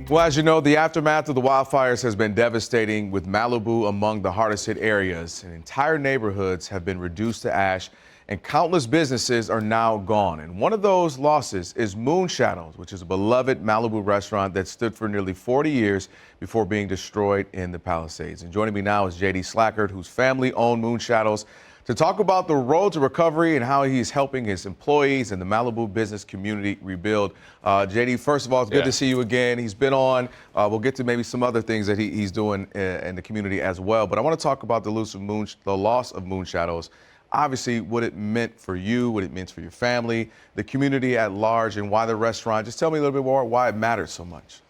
Well, as you know, the aftermath of the wildfires has been devastating, with Malibu among the hardest hit areas. And entire neighborhoods have been reduced to ash, and countless businesses are now gone. And one of those losses is Moonshadows, which is a beloved Malibu restaurant that stood for nearly 40 years before being destroyed in the Palisades. And joining me now is JD Slajchert, whose family owned Moonshadows, to talk about the road to recovery and how he's helping his employees and the Malibu business community rebuild. JD, first of all, it's good to see you again. He's been on. We'll get to maybe some other things that he's doing in the community as well. But I want to talk about the loss of Moonshadows. Obviously, what it meant for you, what it meant for your family, the community at large, and why the restaurant. Just tell me a little bit more why it mattered so much.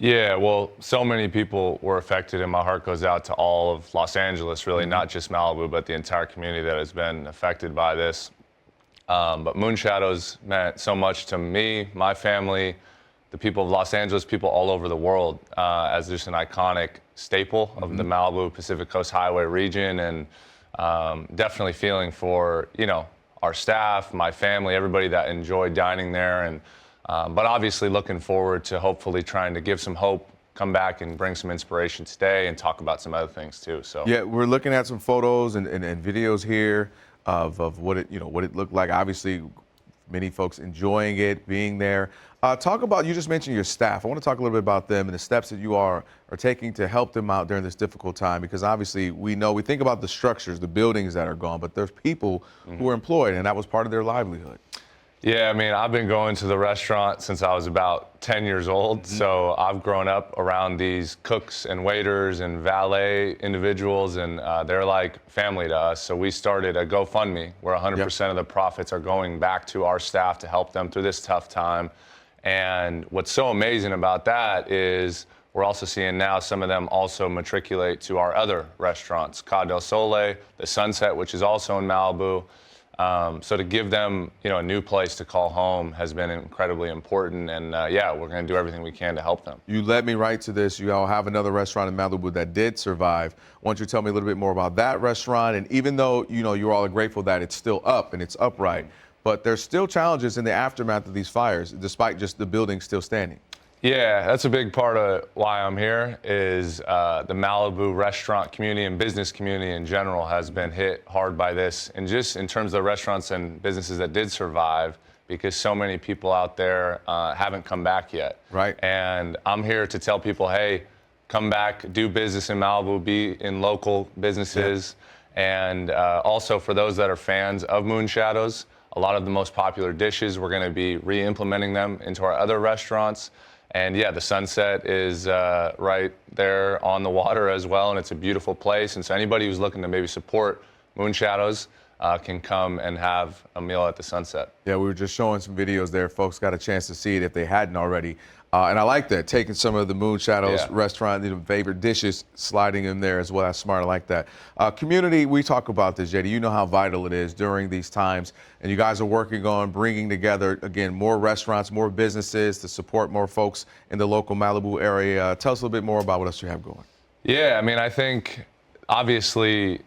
Yeah, well, so many people were affected, and my heart goes out to all of Los Angeles, really, not just Malibu, but the entire community that has been affected by this. But Moonshadows meant so much to me, my family, the people of Los Angeles, people all over the world, as just an iconic staple of the Malibu Pacific Coast Highway region, and definitely feeling for, our staff, my family, everybody that enjoyed dining there, and but obviously looking forward to hopefully trying to give some hope, come back and bring some inspiration today, and talk about some other things too. So yeah, we're looking at some photos and videos here of what it what it looked like. Obviously, many folks enjoying it, being there. Talk about, you just mentioned your staff. I want to talk a little bit about them and the steps that you are taking to help them out during this difficult time, because obviously we think about the structures, the buildings that are gone, but there's people who are employed, and that was part of their livelihood. Yeah, I mean, I've been going to the restaurant since I was about 10 years old, so I've grown up around these cooks and waiters and valet individuals, and they're like family to us. So we started a GoFundMe where 100% of the profits are going back to our staff to help them through this tough time. And what's so amazing about that is we're also seeing now some of them also matriculate to our other restaurants, Ca del Sole, the Sunset, which is also in Malibu. So to give them, a new place to call home has been incredibly important, and yeah, we're going to do everything we can to help them. You led me right to this. You all have another restaurant in Malibu that did survive. Why don't you tell me a little bit more about that restaurant? And even though you all are grateful that it's still up and it's upright, but there's still challenges in the aftermath of these fires, despite just the building still standing. Yeah, that's a big part of why I'm here, is the Malibu restaurant community and business community in general has been hit hard by this. And just in terms of the restaurants and businesses that did survive, because so many people out there haven't come back yet. Right. And I'm here to tell people, hey, come back, do business in Malibu, be in local businesses. Yeah. And also for those that are fans of Moonshadows, a lot of the most popular dishes, we're going to be re-implementing them into our other restaurants. And yeah, the Sunset is right there on the water as well, and it's a beautiful place. And so anybody who's looking to maybe support Moonshadows can come and have a meal at the Sunset. Yeah, we were just showing some videos there. Folks got a chance to see it if they hadn't already. And I like that, taking some of the Moonshadows restaurant, favorite dishes, sliding in there as well. That's smart. I like that. Community, we talk about this, JD. You know how vital it is during these times. And you guys are working on bringing together, again, more restaurants, more businesses to support more folks in the local Malibu area. Tell us a little bit more about what else you have going. Yeah, I mean, I think obviously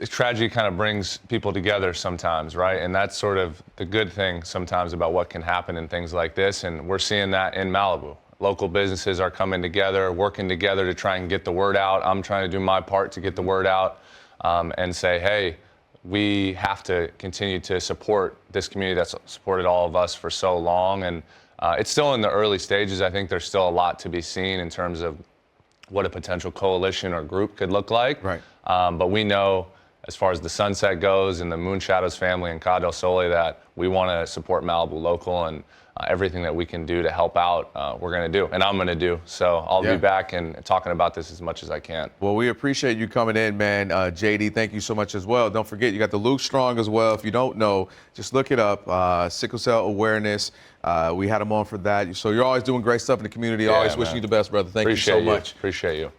tragedy kind of brings people together sometimes, right? And that's sort of the good thing sometimes about what can happen in things like this. And we're seeing that in Malibu. Local businesses are coming together, working together to try and get the word out. I'm trying to do my part to get the word out and say, hey, we have to continue to support this community that's supported all of us for so long. And it's still in the early stages. I think there's still a lot to be seen in terms of what a potential coalition or group could look like. Right. But we know, as far as the Sunset goes and the Moonshadows family and Ca del Sole, that we want to support Malibu local, and everything that we can do to help out, we're going to do, and I'm going to do. So I'll be back and talking about this as much as I can. Well, we appreciate you coming in, man. JD, thank you so much as well. Don't forget, you got the Luke Strong as well. If you don't know, just look it up. Sickle cell awareness. We had him on for that. So you're always doing great stuff in the community. Always wishing you the best, brother. Thank you so much. Appreciate you.